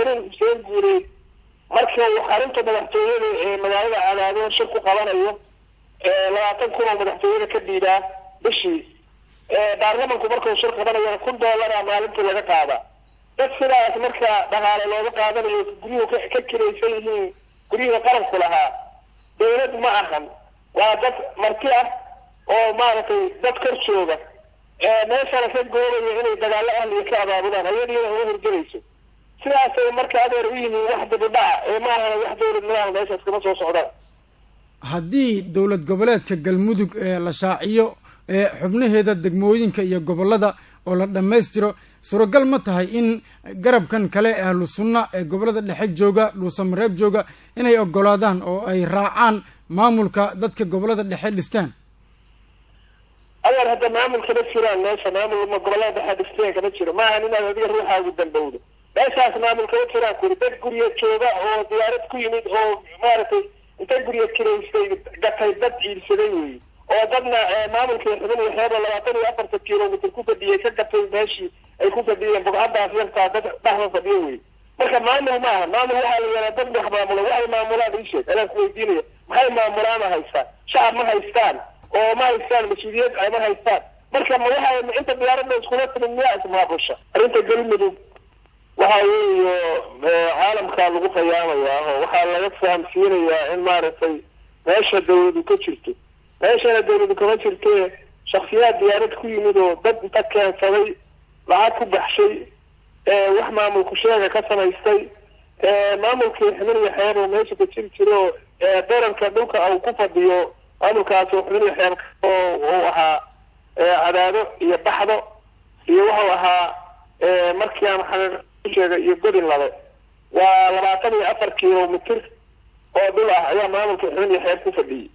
cabdikariim xuseen guureed markii uu xarunta madaxtooyada ee magaalada Cadaado shir ku qabanayo 20 kun oo madaxtooyada ka dhiibaa bishii baarlamaanku markuu shir qabanayo $1 maalintii laga qaada dad sidaas marka dhaqaale looga qaadanayo guriyuhu ka kiraysan yihiin guriyuhu qaranku lahaa dawlad ma ahan waa dad marti ah oo maaragtay dad kor jooga meesha ka goobaya inay dagaalo ahliga ka abaabulaan ayadii ay horgelayso sidaas ay marka adeer u yihiin wax dib u dhac ma aha wax dawladnimada meeshaas kama soo socdaan haddii dawlad goboleedka galmudug la shaaciyo xubnaheeda degmooyinka iyo gobolada oo la dhameystiro suuragal ma tahay in garabkan kale ahlu sunna ee gobolada dhexe jooga Dhuusamareeb jooga inay ogolaadaan oo ay raacaan maamulka dadka gobolada dhexe dhistaan adeer hadda maamulka la jiraan meesha maamulka gobolada dhexe dhistaan kama jiro ma aha inaad adiga ruuxa ugu dambowdo meeshaas maamulka la jiraan ku dad guriga jooga oo diyaarad ku yimid oo maaragtay inta guriga kireystay gatay dad ciidsaday weey oo dadna maamulka xubin iyo xeebo 24 kiiloomitir ku fadhiyay ka gatay meeshii ay ku fadhiyeen bogcadaas yartaa dad dhaxda fadhiyo weey marka maamul ma aha maamul waxa la yiraahdaa dad wax maamulo waxay maamulaan isheed ala ku weydiinaya maxay maamulaan haystaan shacab ma haystaan oo ma haystaan mas'uuliyad ay ma haystaan marka ma waxa inta diyaaradda isku wadaan miyaa ismaabusha arinta galmudug waxa weeyo caalamka lagu qiyaamayaa oo waxa laga fahamsiinayaa in maaragtay meesha dawladdu ka jirto meesha dawladdu kama jirto shakhsiyaad diyaarad ku yimid oo dad inta keensaday lacag ku baxshay wax maamulku sheega ka samaystay maamulkii xubin iyo xeer oo meesha ka jiro daranka dhulka uu ku fadhiyo maamulkaas oo xubin iyo xeer oo ahaa Cadaado iyo Baxdo iyo wuxuu ahaa markii aan xaqiiqo iyo godin laba waa 24 kiiloomitir oo dhul ah ayaa maamulka xubin iyo xeer ku fadhiyay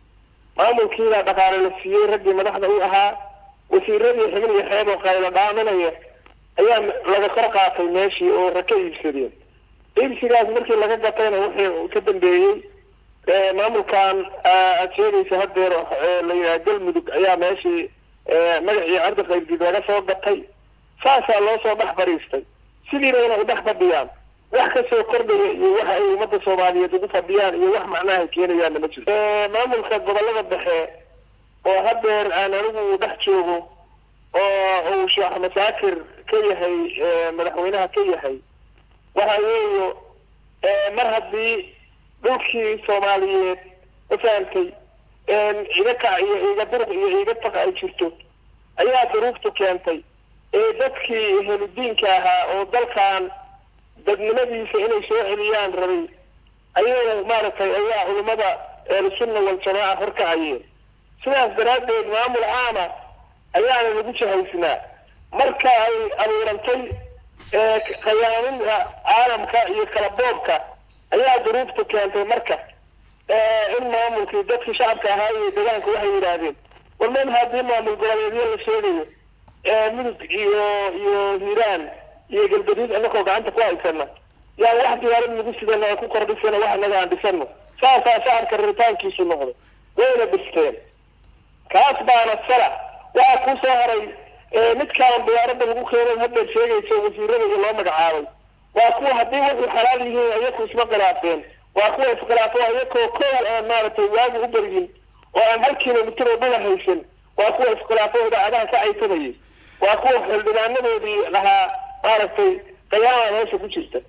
maamulkiina dhaqaale la siiyay ragii madaxda u ahaa wasiiradii xubin iyo xeer oo qaylo dhaamanaya ayaa laga kor qaatay meeshii oo raka iibsadeen iibsigaas markii laga gatayna wixii ka dambeeyay maamulkan ajeedaysa hadeer la yiraahdo galmudug ayaa meeshii magacii arda qaybdid laga soo gatay saasa loo soo dhax bariistay sidiina inay dhax fadhiyaan wax ka soo kordhaya iyo waxa ay umada Soomaaliyeed ugu fadhiyaan iyo wax macnaha keenayaan ma jiro maamulka gobolada dhexe oo hadeer aan anigu dhax joogo oo Sheekh Masaakir ka yahay madaxweynaha ka yahay waxa weeyo mar haddii dhulkii Soomaaliyeed u fahamtay iga kac iyo iga durq iyo iga taq ay jirto ayaa duruuftu keentay dadkii helidiinka ahaa oo dalkan dadnimadiisa inay soo celiyaan rabay ayay maaragtay ayaa culimada sunna wal jamaa horkacayeen sidaas daraadeed maamul caama ayaa lagu jahaysnaa marka ay abuurantay qiyaaminta caalamka iyo kala boobka ayaa duruuftu keentay marka in maamulkii dadkii shacabka ahaa iyo deegaanka waxay yiraahdeen walman haddii maamul goboleedyo la sheegayo mudug iyo hiiraan iyo galbeed anagoo gacanta ku haysana yaa wax diyaarad lagu sidana oo ku kordhisana wax naga aan dhisano saasa shacabka ritaankiisu noqdo wayna bisteen kaas baana sala waa ku soo haray mid kaan diyaaradda lagu keenay hadda sheegayso wasiirada iyo loo magacaabay waa kuwa haddii wuxuu xalaal yihiin ayagu isma khilaafeen waa kuwa iskhilaafo ayagoo kow aan maaragtay waagu u baryin oo aan 1 kiiloomitir oo dhul haysan waa kuwa iskhilaafo idaacadaha ka caysanayay waa kuwa xildhibaanadoodii lahaa maaragtay qiyaama meesha ku jirta